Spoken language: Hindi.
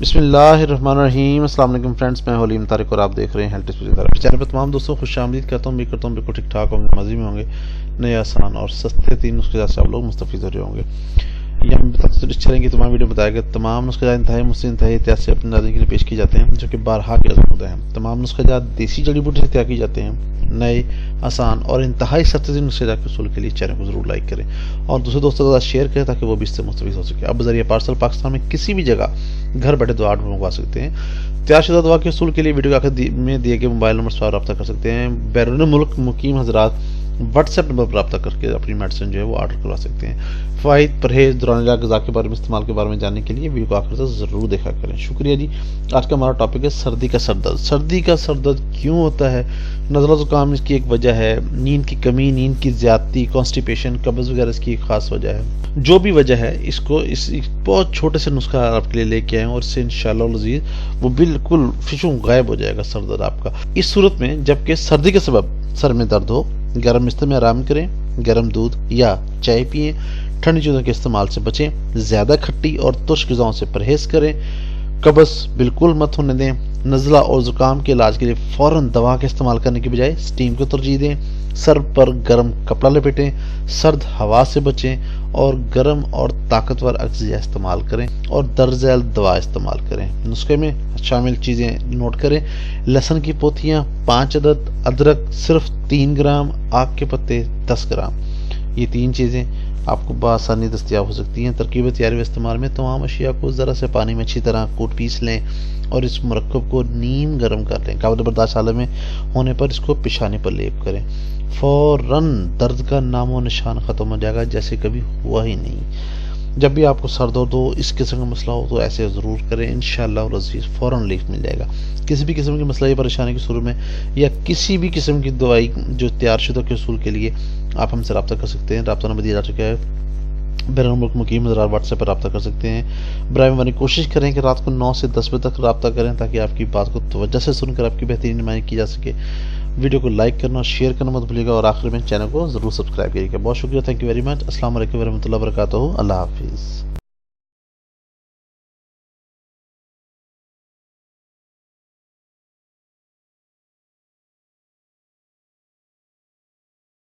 बिस्मिल्लाहिर्रहमानिर्रहीम। अस्सलाम वालेकुम फ्रेंड्स, मैं हलीम तारिक और आप देख रहे हैं हेल्थ टिप्स थेरेपी चैनल पर। तमाम दोस्तों खुशामदीद कहता हूँ, उम्मीद करता हूँ बिल्कुल ठीक ठाक होंगे, मज़े में होंगे। नए आसान और सस्ते 3 नुस्खे से आप लोग मुस्तफ़ीद हो रहे होंगे। ये हम बताते इस तरह की तमाम वीडियो बताया गया। तमाम नुस्खे इंतहाई मुझसे इंतहाई एहतियात से अपने नाज़रीन के लिए पेश किए जाते हैं, जो कि बारहा के होते हैं। तमाम नुस्खे देसी जड़ी बूटी से तैयार किए जाते हैं। नए आसान और इंतहाई सस्ते नुस्खे के उसूल के लिए चैनल को जरूर लाइक करें और दूसरे दोस्तों के साथ शेयर करें ताकि वो भी इससे मुस्तफ़ीद हो सके। अब जरिए पार्सल पाकिस्तान में किसी भी जगह घर बैठे दवा ऑर्डर मंगवा सकते हैं। तैयारशुदा दवा के उसूल के लिए वीडियो के आखिर में दिए गए मोबाइल नंबर से रब्ता कर सकते हैं। बैरून मुल्क मुकीम हजरात व्हाट्सएप नंबर पर रब्ता करके अपनी मेडिसिन जो है वो ऑर्डर करवा सकते हैं। फ़ायद परहेज दौरान गज़ा के बारे में इस्तेमाल के बारे में जानने के लिए वीडियो को आखिर तक ज़रूर देखा करें। शुक्रिया जी। आज का हमारा टॉपिक है सर्दी का सर दर्द। सर्दी का सर दर्द क्यों होता है? नज़ला ज़ुकाम इसकी एक वजह है, नींद की कमी, नींद की ज़्यादती, कॉन्स्टिपेशन, कब्ज़ वगैरह इसकी एक ख़ास वजह है। जो भी वजह है, इसको इस बहुत छोटे से नुस्खा आपके लिए लेके आए हैं और इससे इंशाअल्लाह लज़ीज़ वो बिल्कुल फिशूं गायब हो जाएगा सर दर्द आपका। इस सूरत में जबकि सर्दी के सबब सर में दर्द हो, गर्म बिस्तर में आराम करें, गर्म दूध या चाय पिएं, ठंडी चीज़ों के इस्तेमाल से बचें, ज़्यादा खट्टी और तुर्श ग़िज़ाओं से परहेज़ करें, कब्ज़ बिल्कुल मत होने दें। नज़ला और ज़ुकाम के इलाज के लिए फ़ौरन दवा के इस्तेमाल करने के बजाय स्टीम को तरजीह दें। सर पर गर्म कपड़ा लपेटें, सर्द हवा से बचें और गर्म और ताकतवर अज्जिया इस्तेमाल करें और दर्ज-ए-झैल दवा इस्तेमाल करें। नुस्खे में शामिल चीज़ें नोट करें। लहसुन की पोथियाँ 5 अदद, अदरक सिर्फ 3 ग्राम, आक के पत्ते 10 ग्राम। ये 3 चीज़ें आपको बआसानी दस्तियाब हो सकती हैं। तरकीब तैयारी व इस्तेमाल में तमाम अशिया को ज़रा से पानी में अच्छी तरह कूट पीस लें और इस मुरक्कब को नीम गर्म कर लें। काबिल बर्दाश्त हालत में होने पर इसको पेशानी पर लेप करें। फ़ौरन दर्द का नामो निशान ख़त्म हो जाएगा जैसे कभी हुआ ही नहीं। जब भी आपको सर दर्द हो, इस किस्म का मसला हो तो ऐसे ज़रूर करें, इंशाअल्लाह रज़ीज़ फ़ौरन रिलीफ मिल जाएगा। किसी भी किस्म की मसला या परेशानी की सूरत में या किसी भी किस्म की दवाई जो तैयारशुदा के उसूल के लिए आप हमसे रब्ता कर सकते हैं। रब्ता नंबर दिया जा चुका है। बैरून मुल्क मुकीम हज़रात व्हाट्सएप पर रब्ता कर सकते हैं। बराए मेहरबानी कोशिश करें कि रात को 9 से 10 बजे तक रब्ता करें ताकि आपकी बात को तवज्जो से सुनकर आपकी बेहतरीन नुमाइंदगी की जा सके। वीडियो को लाइक करना और शेयर करना मत भूलिएगा और आखिर में चैनल को ज़रूर सब्सक्राइब करिएगा। बहुत शुक्रिया। Thank you very much. अस्सलाम वालेकुम व रहमतुल्लाहि व बरकातहू। अल्लाह हाफिज़।